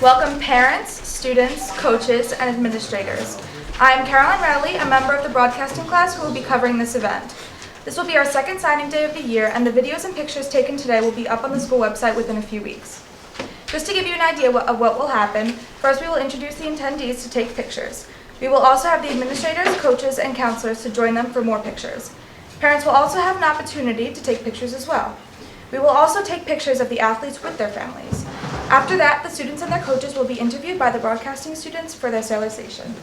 Welcome parents, students, coaches, and administrators. I am Caroline Radley, a member of the broadcasting class who will be covering this event. This will be our second signing day of the year, and the videos and pictures taken today will be up on the school website within a few weeks. Just to give you an idea of what will happen, first we will introduce the attendees to take pictures. We will also have the administrators, coaches, and counselors to join them for more pictures. Parents will also have an opportunity to take pictures as well. We will also take pictures of the athletes with their families. After that, the students and their coaches will be interviewed by the broadcasting students for their sterilization.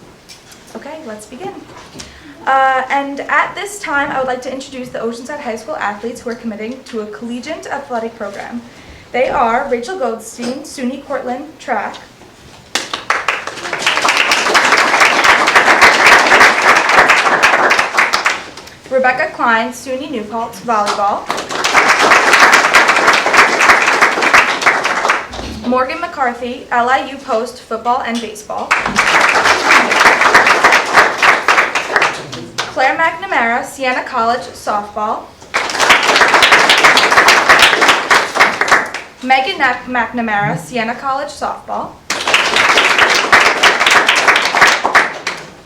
Okay, let's begin. And at this time, I would like to introduce the Oceanside High School athletes who are committing to a collegiate athletic program. They are Raychael Goldstein, SUNY Cortland track, Rebecca Klein, SUNY New Paltz volleyball, Morgan McCarthy, LIU Post football and baseball, Claire McNamara, Siena College softball, Megan McNamara, Siena College softball,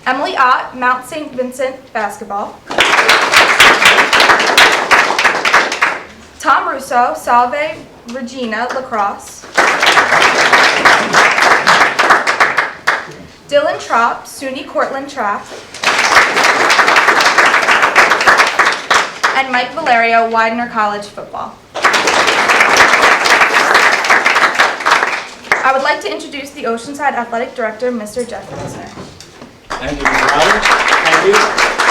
Emily Ott, Mount St. Vincent basketball, Tom Russo, Salve Regina lacrosse, Dylan Tropp, SUNY Cortland track, and Mike Valerio, Widener College football. I would like to introduce the Oceanside Athletic Director, Mr. Jeff Reisner. Thank you, Mr. Robert. Thank you.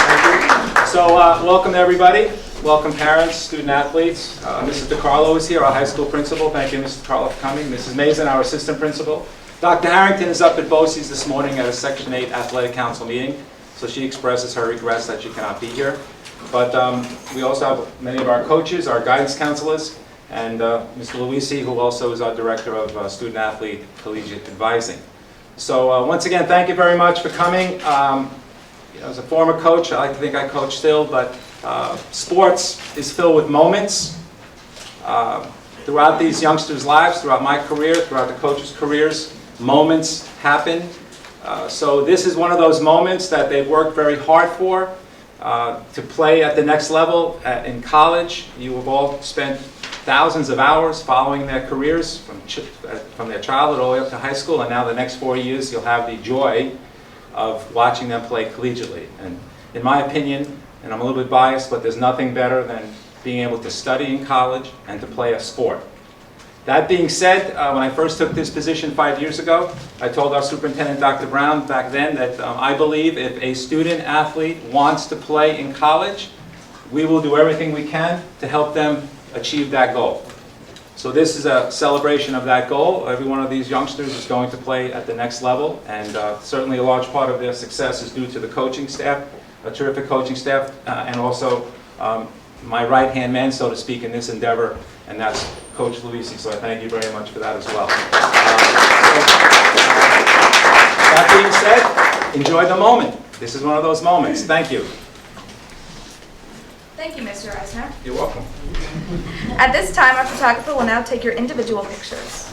Thank you. So, welcome everybody. Welcome parents, student athletes. Mrs. DiCarlo is here, our high school principal. Thank you, Mrs. DiCarlo, for coming. Mrs. Mason, our assistant principal. Dr. Harrington is up at BOCES this morning at a Section 8 Athletic Council meeting, so she expresses her regrets that she cannot be here. But we also have many of our coaches, our guidance counselors, and Mr. Luisi, who also is our Director of Student Athlete Collegiate Advising. So once again, thank you very much for coming. As a former coach, I like to think I coach still, but sports is filled with moments. Throughout these youngsters' lives, throughout my career, throughout the coaches' careers, moments happen. So this is one of those moments that they've worked very hard for. To play at the next level in college, you have all spent thousands of hours following their careers from their childhood all the way up to high school, and now the next 4 years you'll have the joy of watching them play collegiately. And in my opinion, and I'm a little bit biased, but there's nothing better than being able to study in college and to play a sport. That being said, when I first took this position 5 years ago, I told our superintendent, Dr. Brown, back then that I believe if a student athlete wants to play in college, we will do everything we can to help them achieve that goal. So this is a celebration of that goal. Every one of these youngsters is going to play at the next level, and certainly a large part of their success is due to the coaching staff, a terrific coaching staff, and also my right-hand man, so to speak, in this endeavor, and that's Coach Luisi. So I thank you very much for that as well. That being said, enjoy the moment. This is one of those moments. Thank you. Thank you, Mr. Reisner. You're welcome. At this time, our photographer will now take your individual pictures.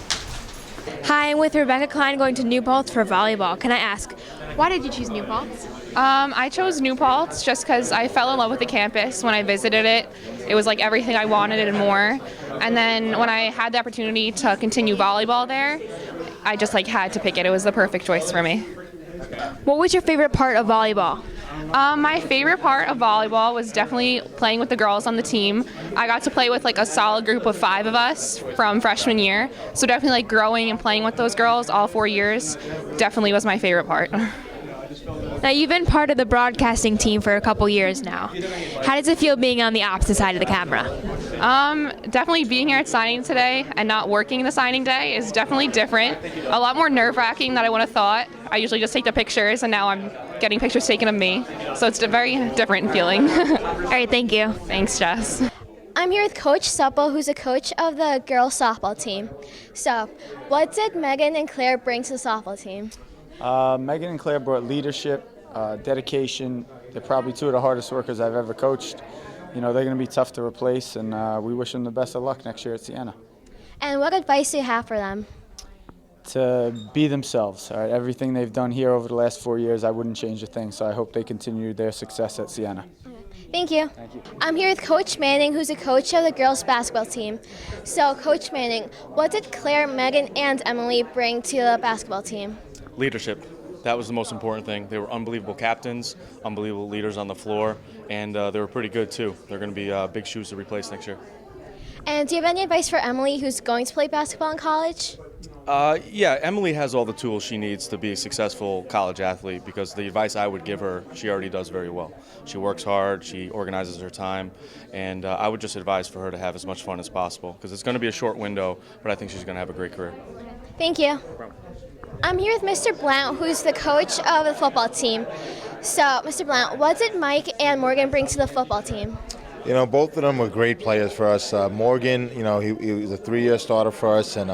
Hi, I'm with Rebecca Klein going to New Paltz for volleyball. Can I ask, why did you choose New Paltz? I chose New Paltz just because I fell in love with the campus when I visited it. It was like everything I wanted and more. And then when I had the opportunity to continue volleyball there, I just had to pick it. It was the perfect choice for me. What was your favorite part of volleyball? My favorite part of volleyball was definitely playing with the girls on the team. I got to play with a solid group of 5 of us from freshman year. So definitely growing and playing with those girls all 4 years definitely was my favorite part. Now, you've been part of the broadcasting team for a couple years now. How does it feel being on the opposite side of the camera? Definitely being here at signing today and not working the signing day is definitely different. A lot more nerve-wracking than I would have thought. I usually just take the pictures, and now I'm getting pictures taken of me. So it's a very different feeling. All right, thank you. Thanks, Jess. I'm here with Coach Supple, who's a coach of the girls softball team. So, what did Megan and Claire bring to the softball team? Megan and Claire brought leadership, dedication. They're probably 2 of the hardest workers I've ever coached. They're going to be tough to replace, and we wish them the best of luck next year at Siena. And what advice do you have for them? to be themselves. All right, everything they've done here over the last 4 years, I wouldn't change a thing. So I hope they continue their success at Siena. Thank you. I'm here with Coach Manning, who's the coach of the girls basketball team. So, Coach Manning, what did Claire, Megan, and Emily bring to the basketball team? Leadership. That was the most important thing. They were unbelievable captains, unbelievable leaders on the floor, and they were pretty good too. They're going to be big shoes to replace next year. And do you have any advice for Emily, who's going to play basketball in college? Yeah, Emily has all the tools she needs to be a successful college athlete, because the advice I would give her, she already does very well. She works hard, she organizes her time, and I would just advise for her to have as much fun as possible, because it's going to be a short window, but I think she's going to have a great career. Thank you. I'm here with Mr. Blount, who's the coach of the football team. So, Mr. Blount, what did Mike and Morgan bring to the football team? You know, both of them were great players for us. Morgan, you know, he was a 3-year starter for us, and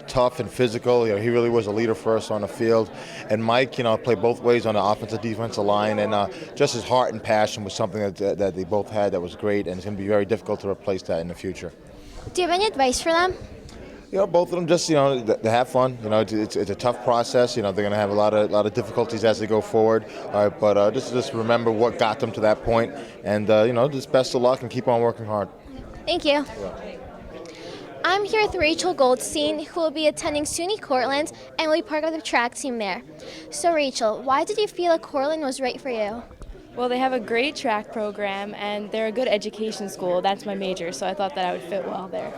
tough and physical. You know, he really was a leader for us on the field. And Mike, you know, played both ways on the offensive defensive line, and just his heart and passion was something that they both had that was great, and it's going to be very difficult to replace that in the future. Do you have any advice for them? You know, both of them just, you know, they have fun. You know, it's a tough process. You know, they're going to have a lot of difficulties as they go forward. All right, but just remember what got them to that point, and you know, just best of luck and keep on working hard. Thank you. I'm here with Raychael Goldstein, who will be attending SUNY Cortland and will be part of the track team there. So, Raychael, why did you feel that Cortland was right for you? Well, they have a great track program, and they're a good education school. That's my major, so I thought that I would fit well there.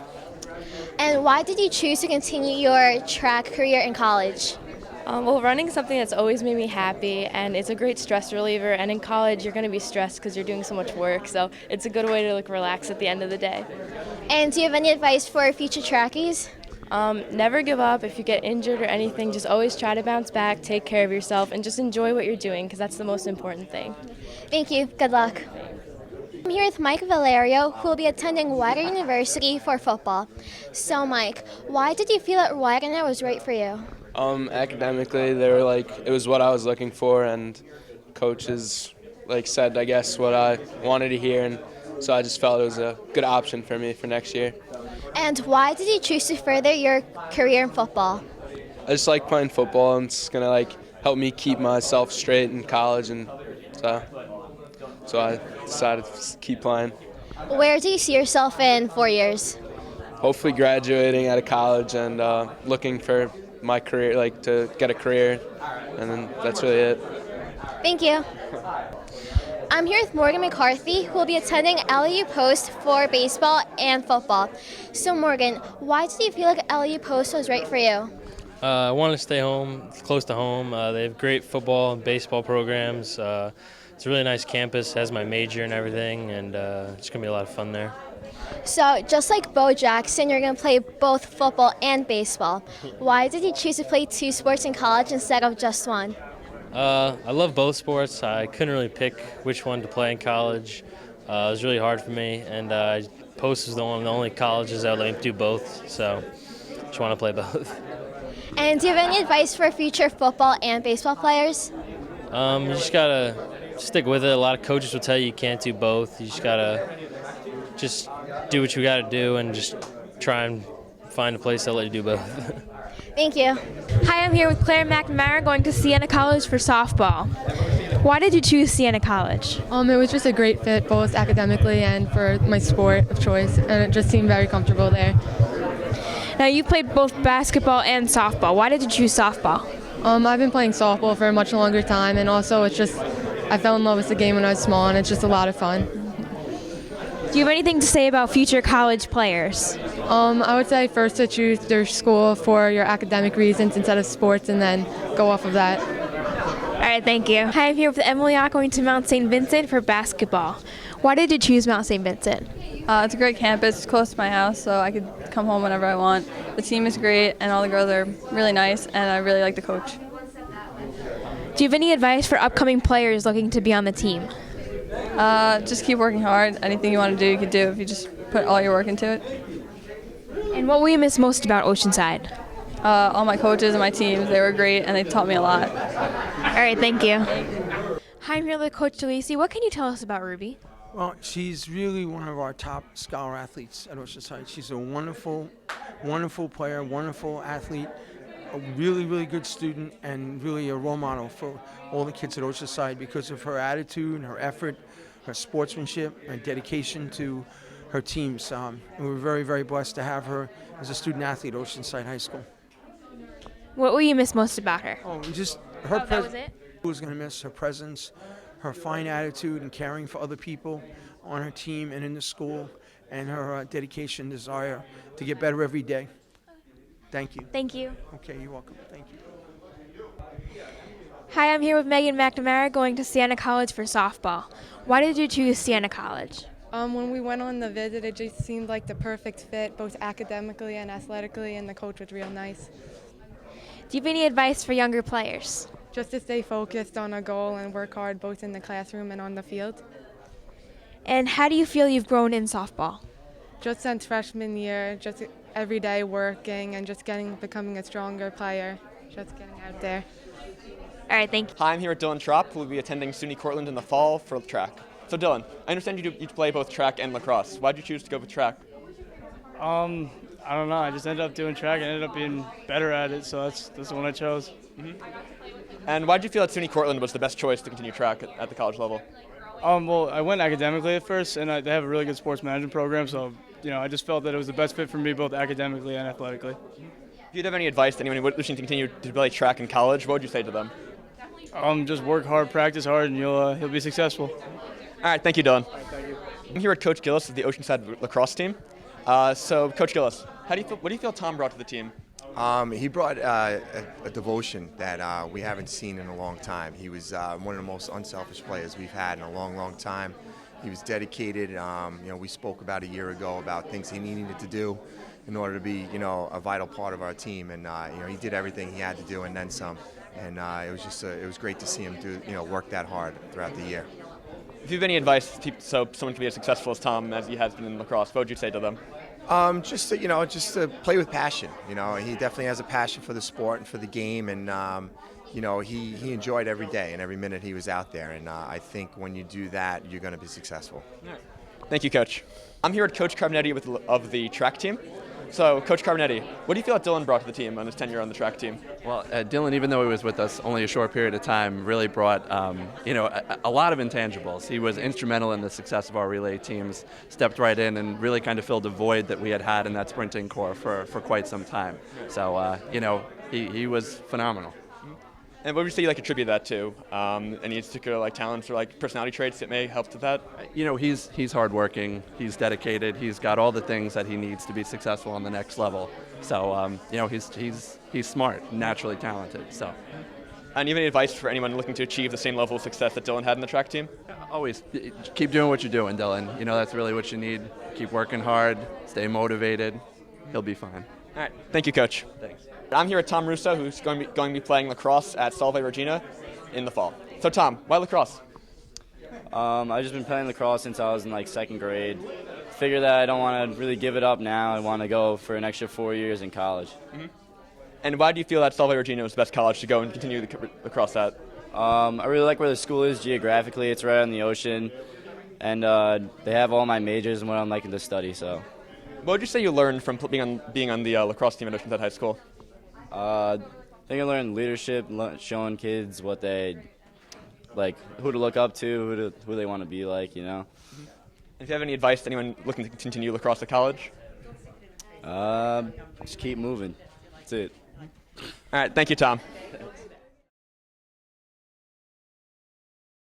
And why did you choose to continue your track career in college? Well, running something that's always made me happy, and it's a great stress reliever. And in college, you're going to be stressed because you're doing so much work, so it's a good way to relax at the end of the day. And do you have any advice for future trackies? Never give up. If you get injured or anything, just always try to bounce back, take care of yourself, and just enjoy what you're doing, because that's the most important thing. Thank you. Good luck. I'm here with Mike Valerio, who will be attending Widener University for football. So, Mike, why did you feel that Widener was right for you? Academically, they were it was what I was looking for, and coaches said, I guess, what I wanted to hear, and so I just felt it was a good option for me for next year. And why did you choose to further your career in football? I just like playing football, and it's gonna help me keep myself straight in college, and so I decided to keep playing. Where do you see yourself in 4 years? Hopefully graduating out of college and looking for my career, to get a career, and then that's really it. Thank you. I'm here with Morgan McCarthy, who will be attending LU Post for baseball and football. So Morgan, why did you feel like LU Post was right for you? I wanted to stay home, close to home. They have great football and baseball programs. It's a really nice campus, has my major and everything, and it's going to be a lot of fun there. So just like Bo Jackson, you're going to play both football and baseball. Why did you choose to play 2 sports in college instead of just one? I love both sports. I couldn't really pick which one to play in college. It was really hard for me, and Post is the only colleges that would let me do both, so just want to play both. And do you have any advice for future football and baseball players? You just got to stick with it. A lot of coaches will tell you can't do both. You just got to do what you got to do and just try and find a place that'll let you do both. Thank you. Hi, I'm here with Claire McNamara going to Siena College for softball. Why did you choose Siena College? It was just a great fit both academically and for my sport of choice, and it just seemed very comfortable there. Now, you played both basketball and softball. Why did you choose softball? I've been playing softball for a much longer time, and also I fell in love with the game when I was small, and it's just a lot of fun. Do you have anything to say about future college players? I would say first to choose their school for your academic reasons instead of sports, and then go off of that. All right, thank you. Hi, I'm here with Emily going to Mount St. Vincent for basketball. Why did you choose Mount St. Vincent? It's a great campus. It's close to my house, so I could come home whenever I want. The team is great, and all the girls are really nice, and I really like the coach. Do you have any advice for upcoming players looking to be on the team? Just keep working hard. Anything you want to do, you can do if you just put all your work into it. And what will you miss most about Oceanside? All my coaches and my teams, they were great, and they taught me a lot. All right, thank you. Hi, I'm here with Coach DeLisi. What can you tell us about Ruby? Well, she's really one of our top scholar athletes at Oceanside. She's a wonderful, wonderful player, wonderful athlete, a really, really good student and really a role model for all the kids at Oceanside because of her attitude, her effort, her sportsmanship, and dedication to her teams. And we're very, very blessed to have her as a student athlete at Oceanside High School. What will you miss most about her? Oh, just her that was it? Who's going to miss her presence, her fine attitude and caring for other people on her team and in the school, and her dedication, desire to get better every day. Thank you. Thank you. Okay, you're welcome. Thank you. Hi, I'm here with Megan McNamara going to Siena College for softball. Why did you choose Siena College? When we went on the visit, it just seemed like the perfect fit, both academically and athletically, and the coach was real nice. Do you have any advice for younger players? Just to stay focused on a goal and work hard both in the classroom and on the field. And how do you feel you've grown in softball? Just since freshman year, just every day working and just becoming a stronger player, just getting out there. All right, thank you. Hi, I'm here at Dylan Tropp, who will be attending SUNY Cortland in the fall for track. So Dylan, I understand you play both track and lacrosse. Why did you choose to go with track? I don't know. I just ended up doing track and ended up being better at it, so that's the one I chose. Mm-hmm. And why did you feel that SUNY Cortland was the best choice to continue track at the college level? Well, I went academically at first, and they have a really good sports management program, so I just felt that it was the best fit for me both academically and athletically. If you'd have any advice to anyone wishing to continue to play track in college, what would you say to them? Just work hard, practice hard, and you'll be successful. All right, thank you, Dylan. All right, thank you. I'm here with Coach Gillis of the Oceanside lacrosse team. So, Coach Gillis, what do you feel Tom brought to the team? He brought a devotion that we haven't seen in a long time. He was one of the most unselfish players we've had in a long, long time. He was dedicated. We spoke about a year ago about things he needed to do in order to be, a vital part of our team. And he did everything he had to do and then some. And it was great to see him work that hard throughout the year. If you have any advice so someone can be as successful as Tom as he has been in lacrosse, what would you say to them? Just to play with passion. He definitely has a passion for the sport and for the game, and he enjoyed every day and every minute he was out there. And I think when you do that, you're going to be successful. Thank you, Coach. I'm here with Coach Carbonetti of the track team. So, Coach Carbonetti, what do you feel that Dylan brought to the team on his tenure on the track team? Well, Dylan, even though he was with us only a short period of time, really brought a lot of intangibles. He was instrumental in the success of our relay teams, stepped right in and really kind of filled a void that we had in that sprinting core for quite some time. So, he was phenomenal. And what would you say you attribute that to? Any particular talents or personality traits that may help with that? He's hardworking. He's dedicated. He's got all the things that he needs to be successful on the next level. So he's smart, naturally talented. So. And you have any advice for anyone looking to achieve the same level of success that Dylan had in the track team? Always keep doing what you're doing, Dylan. That's really what you need. Keep working hard. Stay motivated. He'll be fine. All right. Thank you, Coach. Thanks. I'm here with Tom Russo, who's going to be playing lacrosse at Salve Regina in the fall. So, Tom, why lacrosse? I've just been playing lacrosse since I was in second grade. Figure that I don't want to really give it up now. I want to go for an extra 4 years in college. Mm-hmm. And why do you feel that Salve Regina was the best college to go and continue the lacrosse at? I really like where the school is geographically. It's right on the ocean, and they have all my majors and what I'm liking to study. So, what would you say you learned from being on the lacrosse team at Oceanside High School? I think I learned leadership, showing kids what they who to look up to, who they want to be like. Mm-hmm. If you have any advice to anyone looking to continue lacrosse at college? Just keep moving. That's it. All right, thank you, Tom.